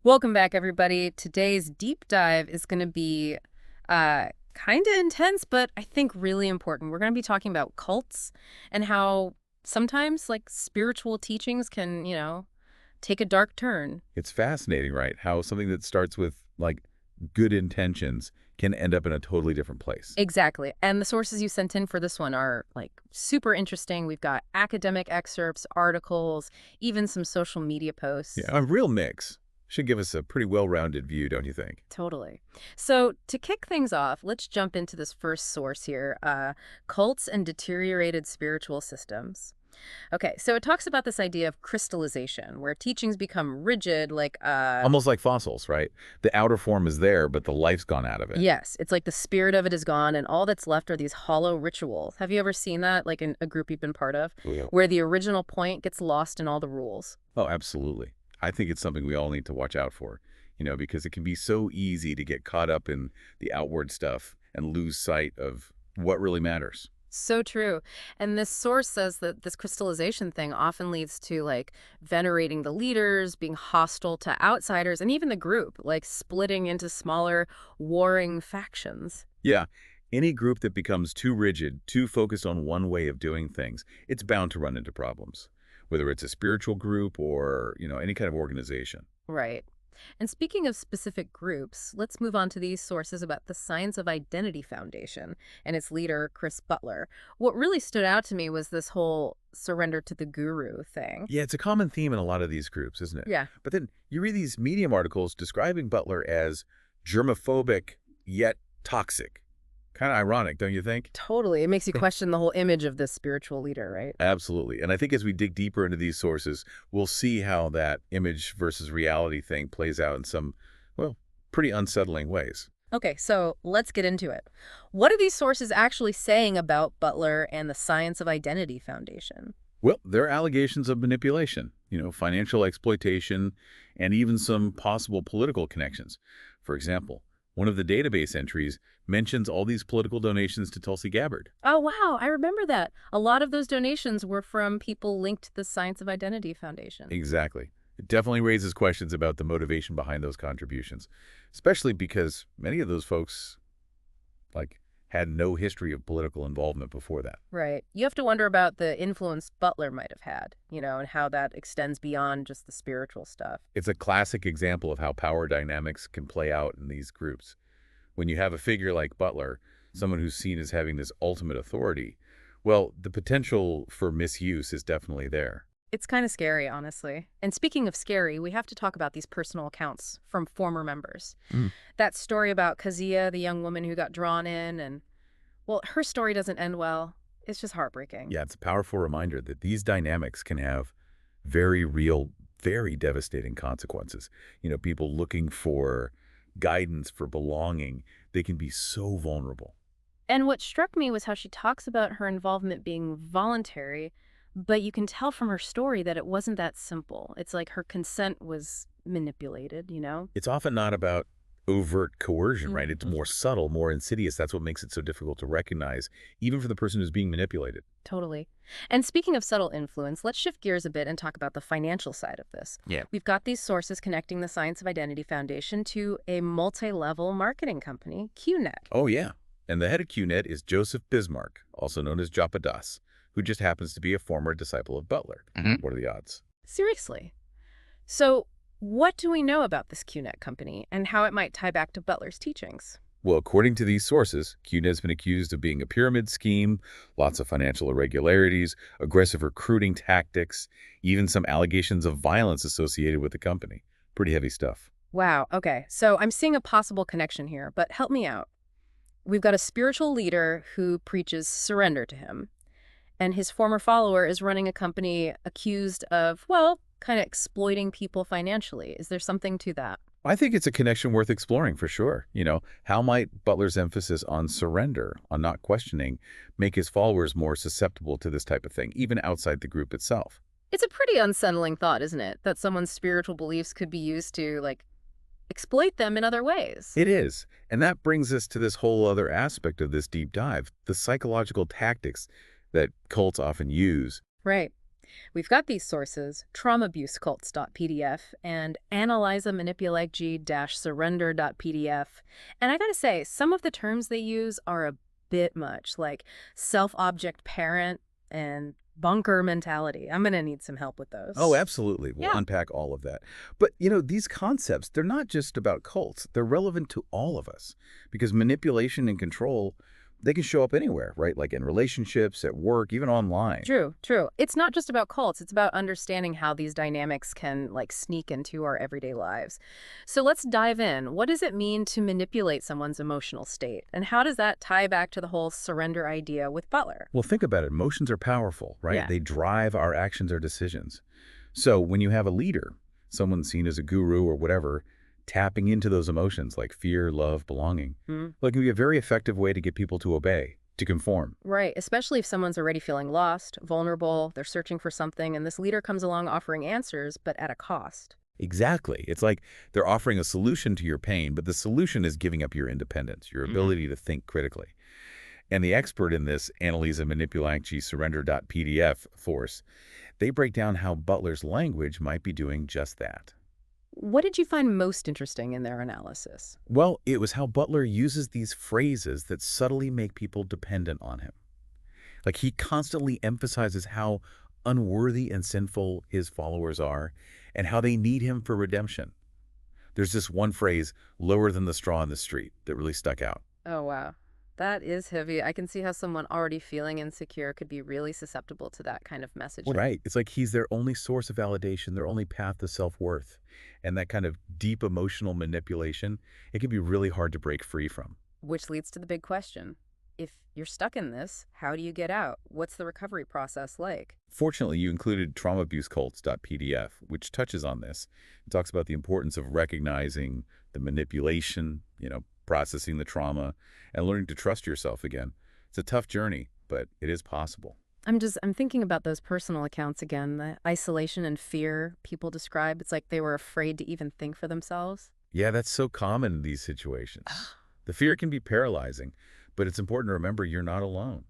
Welcome back, everybody. Today's deep dive is going to be kind of intense, but I think really important. We're going to be talking about cults and how sometimes, like, spiritual teachings can, take a dark turn. It's fascinating, right? How something that starts with like good intentions can end up in a totally different place. Exactly. And the sources you sent in for this one are, like, super interesting. We've got academic excerpts, articles, even some social media Yeah, posts. a real mix should give us a pretty well-rounded view, don't you think? Totally. So to kick things off, let's jump into this first source here, cults and deteriorated spiritual systems. Okay, so it talks about this idea of crystallization, where teachings become rigid, like, Almost like fossils, right? The outer form is there, but the life's gone out of it. yes, it's like the spirit of it is gone, and all that's left are these hollow rituals. Have you ever seen that, like in a group you've been part of, Yeah. where the original point gets lost in all the rules? Oh, absolutely. I think it's something we all need to watch out for, because it can be so easy to get caught up in the outward stuff and lose sight of what really matters. So true. And this source says that this crystallization thing often leads to, like, venerating the leaders, being hostile to outsiders, and even the group, like splitting into smaller, warring factions. Yeah, any group that becomes too rigid, too focused on one way of doing things, it's bound to run into problems, whether it's a spiritual group or, any kind of organization. Right. And speaking of specific groups, let's move on to these sources about the Science of Identity Foundation and its leader, Chris Butler. What really stood out to me was this whole surrender to the guru thing. Yeah, it's a common theme in a lot of these groups, isn't it? Yeah. But then you read these Medium articles describing Butler as germophobic yet toxic. Kind of ironic, don't you think? Totally. It makes you question the whole image of this spiritual leader, right? Absolutely. And I think as we dig deeper into these sources, we'll see how that image versus reality thing plays out in some, well, pretty unsettling ways. Okay, so let's get into it. What are these sources actually saying about Butler and the Science of Identity Foundation? Well, there are allegations of manipulation, financial exploitation, and even some possible political connections. For example, one of the database entries mentions all these political donations to Tulsi Gabbard. Oh, wow, I remember that. A lot of those donations were from people linked to the Science of Identity Foundation. Exactly. It definitely raises questions about the motivation behind those contributions, especially because many of those folks, like, had no history of political involvement before that. Right. You have to wonder about the influence Butler might have had, and how that extends beyond just the spiritual stuff. It's a classic example of how power dynamics can play out in these groups. When you have a figure like Butler, someone who's seen as having this ultimate authority, well, the potential for misuse is definitely there. It's kind of scary, honestly. And speaking of scary, we have to talk about these personal accounts from former members. Mm. That story about Kazia, the young woman who got drawn in, and, well, her story doesn't end well. It's just heartbreaking. Yeah, it's a powerful reminder that these dynamics can have very real, very devastating consequences. People looking for guidance, for belonging, they can be so vulnerable. And what struck me was how she talks about her involvement being voluntary, but you can tell from her story that it wasn't that simple. It's like her consent was manipulated. It's often not about overt coercion, right? It's Mhm. more subtle, more insidious. That's what makes it so difficult to recognize, even for the person who's being manipulated. Totally. And speaking of subtle influence, let's shift gears a bit and talk about the financial side of this. Yeah. We've got these sources connecting the Science of Identity Foundation to a multi-level marketing company, QNet. Oh, yeah. And the head of QNet is Joseph Bismarck, also known as Japa Das, who just happens to be a former disciple of Butler. What are the odds? Seriously. So what do we know about this QNet company and how it might tie back to Butler's teachings? Well, according to these sources, QNet has been accused of being a pyramid scheme, lots of financial irregularities, aggressive recruiting tactics, even some allegations of violence associated with the company. Pretty heavy stuff. Wow, okay. So I'm seeing a possible connection here, but help me out. We've got a spiritual leader who preaches surrender to him, and his former follower is running a company accused of, well, kind of exploiting people financially. Is there something to that? I think it's a connection worth exploring for sure. How might Butler's emphasis on surrender, on not questioning, make his followers more susceptible to this type of thing, even outside the group itself? It's a pretty unsettling thought, isn't it? That someone's spiritual beliefs could be used to, like, exploit them in other ways. It is. And that brings us to this whole other aspect of this deep dive, the psychological tactics that cults often use. Right. We've got these sources, traumabusecults.pdf and analyzeamanipulageg-surrender.pdf. And I gotta say, some of the terms they use are a bit much, like self-object parent and bunker mentality. I'm gonna need some help with Oh, those. absolutely. We'll Yeah, unpack all of that. But, these concepts, they're not just about cults. They're relevant to all of us because manipulation and control, they can show up anywhere, right? Like in relationships, at work, even online. true, true. It's not just about cults, it's about understanding how these dynamics can sneak into our everyday lives. So let's dive in. What does it mean to manipulate someone's emotional state? And how does that tie back to the whole surrender idea with Butler? Well, think about it. Emotions are powerful, right? Yeah. They drive our actions or decisions. So when you have a leader, someone seen as a guru or whatever, tapping into those emotions like fear, love, belonging, Hmm. well, it can be a very effective way to get people to obey, to conform. Right, especially if someone's already feeling lost, vulnerable, they're searching for something, and this leader comes along offering answers, but at a cost. Exactly. It's like they're offering a solution to your pain, but the solution is giving up your independence, your Hmm. ability to think critically. And the expert in this, Annalisa Manipulangci Surrender.pdf force, they break down how Butler's language might be doing just that. What did you find most interesting in their analysis? Well, it was how Butler uses these phrases that subtly make people dependent on him. Like he constantly emphasizes how unworthy and sinful his followers are and how they need him for redemption. There's this one phrase, lower than the straw in the street, that really stuck out. Oh, wow. That is heavy. I can see how someone already feeling insecure could be really susceptible to that kind of messaging. Right. It's like he's their only source of validation, their only path to self-worth. And that kind of deep emotional manipulation, it can be really hard to break free from. Which leads to the big question. If you're stuck in this, how do you get out? What's the recovery process like? Fortunately, you included traumabusecults.pdf, which touches on this. It talks about the importance of recognizing the manipulation, processing the trauma, and learning to trust yourself again. It's a tough journey, but it is possible. I'm thinking about those personal accounts again, the isolation and fear people describe. It's like they were afraid to even think for themselves. Yeah, that's so common in these situations. The fear can be paralyzing, but it's important to remember you're not alone.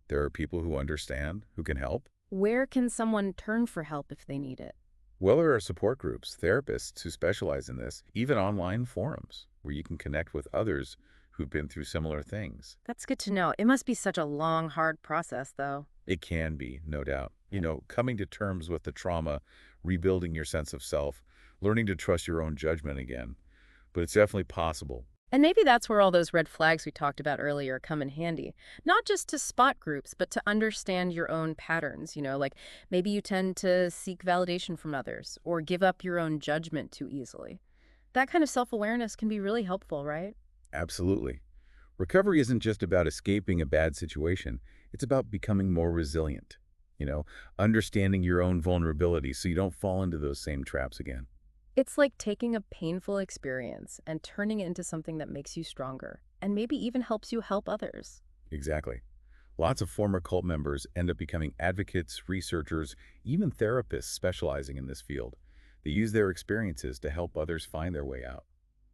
There are people who understand, who can help. Where can someone turn for help if they need it? Well, there are support groups, therapists who specialize in this, even online forums where you can connect with others who've been through similar things. That's good to know. It must be such a long, hard process, though. It can be, no doubt. Coming to terms with the trauma, rebuilding your sense of self, learning to trust your own judgment again. But it's definitely possible. And maybe that's where all those red flags we talked about earlier come in handy. Not just to spot groups, but to understand your own patterns. Like maybe you tend to seek validation from others or give up your own judgment too easily. That kind of self-awareness can be really helpful, right? Absolutely. Recovery isn't just about escaping a bad situation. It's about becoming more resilient, you know, understanding your own vulnerability so you don't fall into those same traps again. It's like taking a painful experience and turning it into something that makes you stronger and maybe even helps you help others. Exactly. Lots of former cult members end up becoming advocates, researchers, even therapists specializing in this field. They use their experiences to help others find their way out.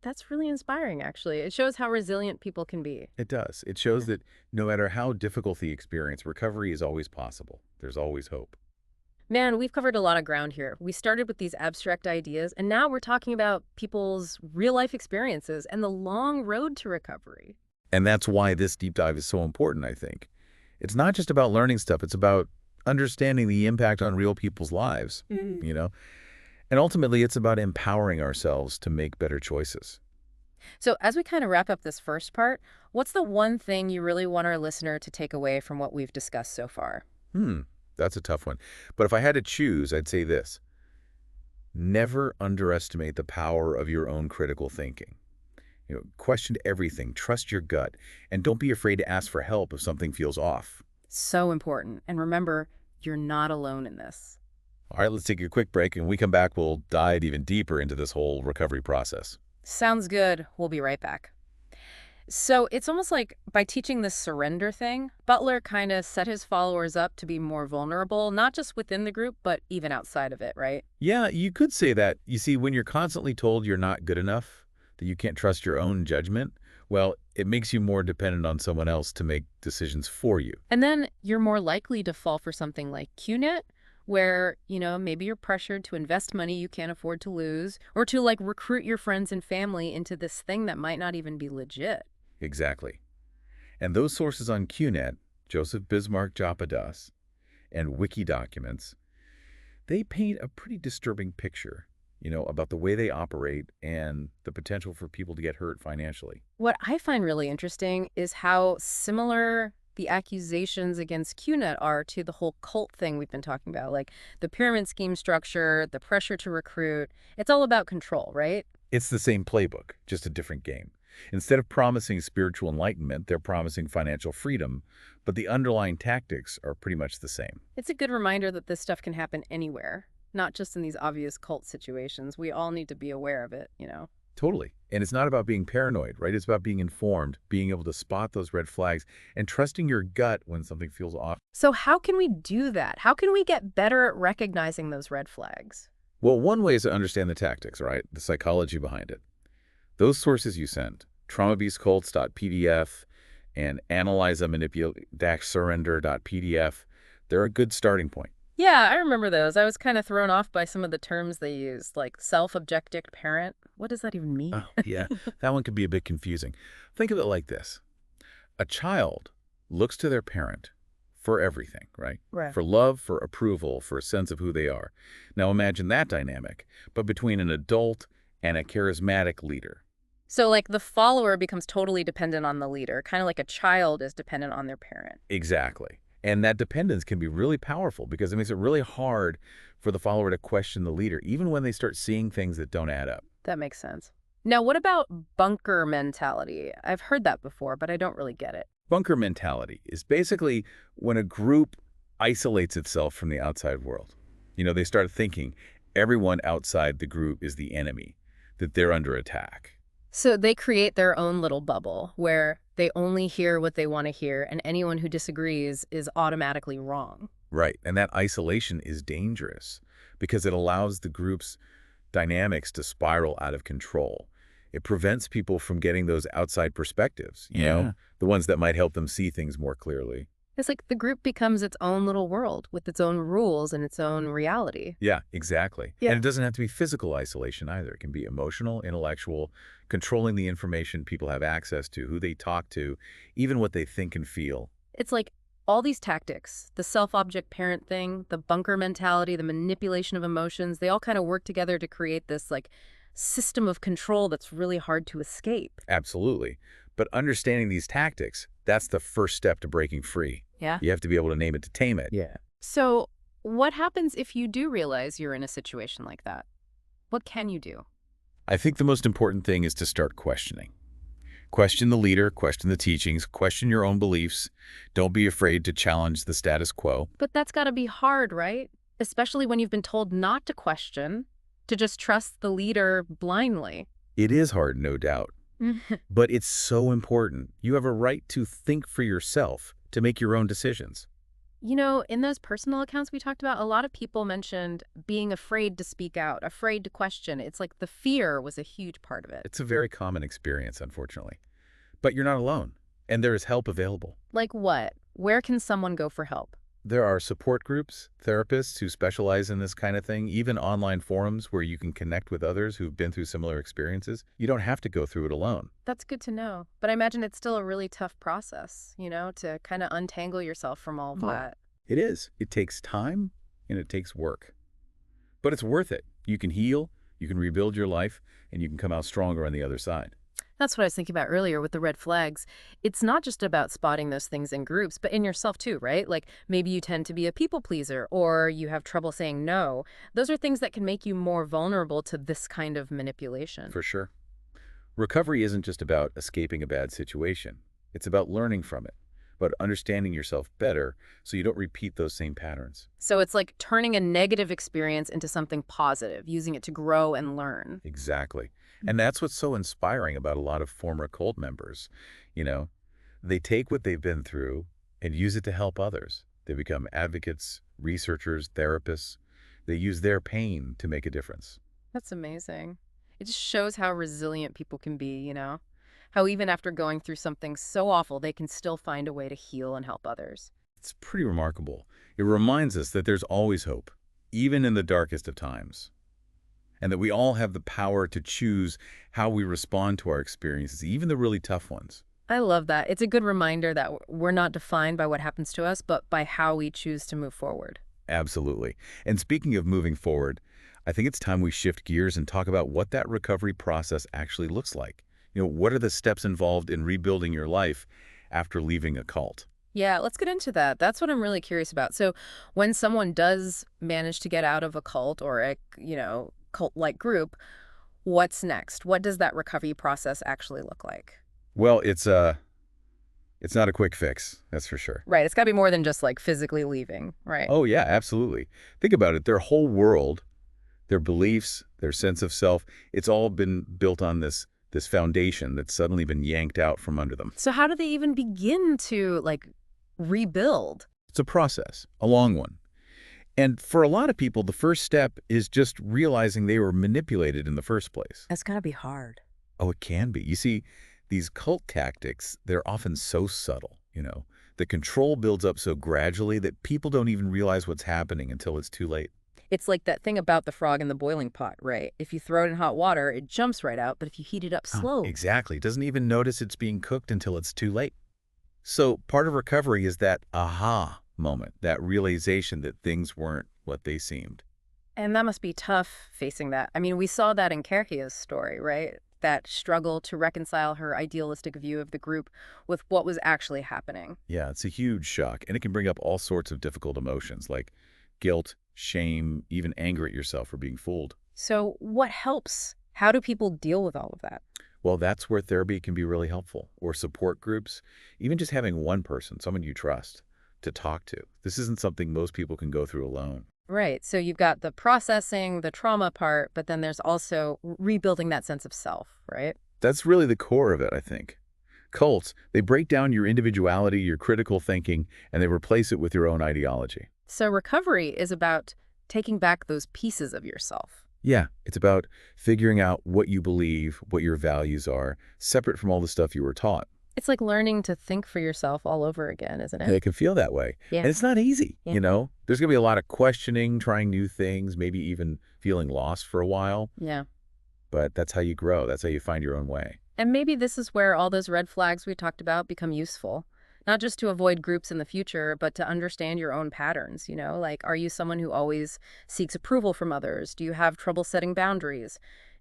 That's really inspiring, actually. It shows how resilient people can be. It does. It shows that no matter how difficult the experience, recovery is always possible. There's always hope. Man, we've covered a lot of ground here. We started with these abstract ideas, and now we're talking about people's real life experiences and the long road to recovery. And that's why this deep dive is so important, I think. It's not just about learning stuff, it's about understanding the impact on real people's lives, Mhm. you know? And ultimately, it's about empowering ourselves to make better choices. So, as we kind of wrap up this first part, what's the one thing you really want our listener to take away from what we've discussed so far? Hmm, that's a tough one. But if I had to choose, I'd say this. Never underestimate the power of your own critical thinking. Question everything, trust your gut, and don't be afraid to ask for help if something feels off. So important. And remember, you're not alone in this. All right, let's take a quick break, and when we come back, we'll dive even deeper into this whole recovery process. Sounds good. We'll be right back. So it's almost like by teaching this surrender thing, Butler kind of set his followers up to be more vulnerable, not just within the group, but even outside of it, right? Yeah, you could say that. You see, when you're constantly told you're not good enough, that you can't trust your own judgment, well, it makes you more dependent on someone else to make decisions for you. And then you're more likely to fall for something like QNET, where, maybe you're pressured to invest money you can't afford to lose, or to like recruit your friends and family into this thing that might not even be legit. Exactly. And those sources on QNet, Joseph Bismarck Japadas, and wiki documents, they paint a pretty disturbing picture, about the way they operate and the potential for people to get hurt financially. What I find really interesting is how similar the accusations against QNet are to the whole cult thing we've been talking about, like the pyramid scheme structure, the pressure to recruit. It's all about control, right? It's the same playbook, just a different game. Instead of promising spiritual enlightenment, they're promising financial freedom, but the underlying tactics are pretty much the same. It's a good reminder that this stuff can happen anywhere, not just in these obvious cult situations. We all need to be aware of it. Totally. And it's not about being paranoid, right? It's about being informed, being able to spot those red flags, and trusting your gut when something feels off. So how can we do that? How can we get better at recognizing those red flags? Well, one way is to understand the tactics, right? The psychology behind it. Those sources you sent, traumabeastcults.pdf and analyzeamanipulate-surrender.pdf, they're a good starting point. Yeah, I remember those. I was kind of thrown off by some of the terms they used, like self-objective parent. What does that even mean? Oh, yeah, that one can be a bit confusing. Think of it like this. A child looks to their parent for everything, right? Right. For love, for approval, for a sense of who they are. Now imagine that dynamic, but between an adult and a charismatic leader. So, like, the follower becomes totally dependent on the leader, kind of like a child is dependent on their parent. Exactly. And that dependence can be really powerful because it makes it really hard for the follower to question the leader, even when they start seeing things that don't add up. That makes sense. Now, what about bunker mentality? I've heard that before, but I don't really get it. Bunker mentality is basically when a group isolates itself from the outside world. They start thinking everyone outside the group is the enemy, that they're under attack. So they create their own little bubble where they only hear what they want to hear, and anyone who disagrees is automatically wrong. Right. And that isolation is dangerous because it allows the group's dynamics to spiral out of control. It prevents people from getting those outside perspectives, the ones that might help them see things more clearly. It's like the group becomes its own little world with its own rules and its own reality. Yeah, exactly. Yeah. And it doesn't have to be physical isolation either. It can be emotional, intellectual, controlling the information people have access to, who they talk to, even what they think and feel. It's like all these tactics, the self-object parent thing, the bunker mentality, the manipulation of emotions, they all kind of work together to create this like system of control that's really hard to escape. Absolutely. But understanding these tactics, that's the first step to breaking free. Yeah. You have to be able to name it to tame it. Yeah. So what happens if you do realize you're in a situation like that? What can you do? I think the most important thing is to start questioning. Question the leader, question the teachings, question your own beliefs. Don't be afraid to challenge the status quo. But that's got to be hard, right? Especially when you've been told not to question, to just trust the leader blindly. It is hard, no doubt. But it's so important. You have a right to think for yourself, to make your own decisions. In those personal accounts we talked about, a lot of people mentioned being afraid to speak out, afraid to question. It's like the fear was a huge part of it. It's a very common experience, unfortunately. But you're not alone, and there is help available. Like what? Where can someone go for help? There are support groups, therapists who specialize in this kind of thing, even online forums where you can connect with others who've been through similar experiences. You don't have to go through it alone. That's good to know. But I imagine it's still a really tough process, to kind of untangle yourself from all of that. It is. It takes time and it takes work. But it's worth it. You can heal, you can rebuild your life, and you can come out stronger on the other side. That's what I was thinking about earlier with the red flags. It's not just about spotting those things in groups, but in yourself too, right? Like maybe you tend to be a people pleaser or you have trouble saying no. Those are things that can make you more vulnerable to this kind of manipulation. For sure. Recovery isn't just about escaping a bad situation. It's about learning from it, about understanding yourself better so you don't repeat those same patterns. So it's like turning a negative experience into something positive, using it to grow and learn. Exactly. And that's what's so inspiring about a lot of former cult members. They take what they've been through and use it to help others. They become advocates, researchers, therapists. They use their pain to make a difference. That's amazing. It just shows how resilient people can be, how even after going through something so awful, they can still find a way to heal and help others. It's pretty remarkable. It reminds us that there's always hope, even in the darkest of times, and that we all have the power to choose how we respond to our experiences, even the really tough ones. I love that. It's a good reminder that we're not defined by what happens to us, but by how we choose to move forward. Absolutely. And speaking of moving forward, I think it's time we shift gears and talk about what that recovery process actually looks like. What are the steps involved in rebuilding your life after leaving a cult? Yeah, let's get into that. That's what I'm really curious about. So, when someone does manage to get out of a cult or a cult-like group, what's next? What does that recovery process actually look like? Well, it's not a quick fix, that's for sure. Right, it's got to be more than just like physically leaving, right? Oh yeah, absolutely. Think about it. Their whole world, their beliefs, their sense of self, it's all been built on this foundation that's suddenly been yanked out from under them. So how do they even begin to like rebuild? It's a process, a long one. And for a lot of people, the first step is just realizing they were manipulated in the first place. That's got to be hard. Oh, it can be. You see, these cult tactics, they're often so subtle. The control builds up so gradually that people don't even realize what's happening until it's too late. It's like that thing about the frog in the boiling pot, right? If you throw it in hot water, it jumps right out, but if you heat it up slow. Exactly. Doesn't even notice it's being cooked until it's too late. So part of recovery is that aha moment, that realization that things weren't what they seemed. And that must be tough facing that. I mean, we saw that in Kerhia's story, right? That struggle to reconcile her idealistic view of the group with what was actually happening. Yeah, it's a huge shock, and it can bring up all sorts of difficult emotions like guilt, shame, even anger at yourself for being fooled. So what helps? How do people deal with all of that? Well, that's where therapy can be really helpful, or support groups, even just having one person, someone you trust, to talk to. This isn't something most people can go through alone. Right. So you've got the processing, the trauma part, but then there's also rebuilding that sense of self, right? That's really the core of it, I think. Cults, they break down your individuality, your critical thinking, and they replace it with your own ideology. So recovery is about taking back those pieces of yourself. Yeah, it's about figuring out what you believe, what your values are, separate from all the stuff you were taught. It's like learning to think for yourself all over again, isn't And it? it can feel that way. Yeah. And it's not easy, Yeah. you know? There's going to be a lot of questioning, trying new things, maybe even feeling lost for a while. Yeah. But that's how you grow. That's how you find your own way. And maybe this is where all those red flags we talked about become useful. Not just to avoid groups in the future, but to understand your own patterns, Like, are you someone who always seeks approval from others? Do you have trouble setting boundaries?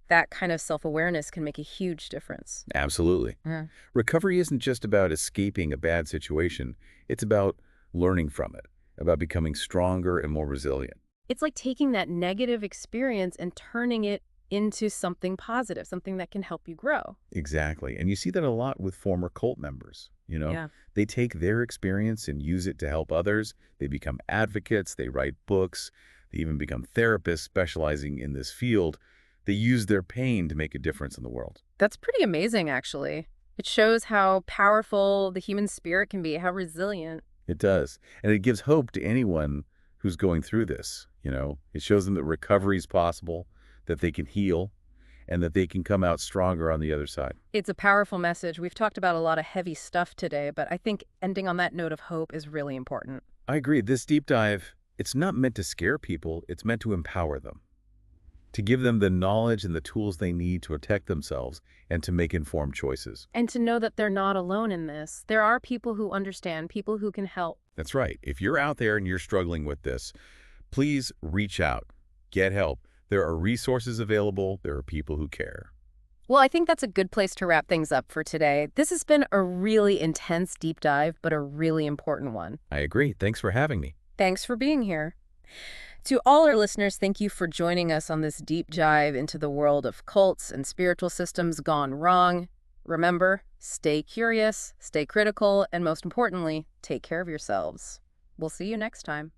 That kind of self-awareness can make a huge difference. Absolutely. Yeah. Recovery isn't just about escaping a bad situation. It's about learning from it, about becoming stronger and more resilient. It's like taking that negative experience and turning it into something positive, something that can help you grow. Exactly. And you see that a lot with former cult members. Yeah. They take their experience and use it to help others. They become advocates, they write books, they even become therapists specializing in this field. They use their pain to make a difference in the world. That's pretty amazing, actually. It shows how powerful the human spirit can be, how resilient. It does. And it gives hope to anyone who's going through this. It shows them that recovery is possible, that they can heal, and that they can come out stronger on the other side. It's a powerful message. We've talked about a lot of heavy stuff today, but I think ending on that note of hope is really important. I agree. This deep dive, it's not meant to scare people. It's meant to empower them, to give them the knowledge and the tools they need to protect themselves and to make informed choices. And to know that they're not alone in this. There are people who understand, people who can help. That's right. If you're out there and you're struggling with this, please reach out, get help. There are resources available. There are people who care. Well, I think that's a good place to wrap things up for today. This has been a really intense deep dive, but a really important one. I agree. Thanks for having me. Thanks for being here. To all our listeners, thank you for joining us on this deep dive into the world of cults and spiritual systems gone wrong. Remember, stay curious, stay critical, and most importantly, take care of yourselves. We'll see you next time.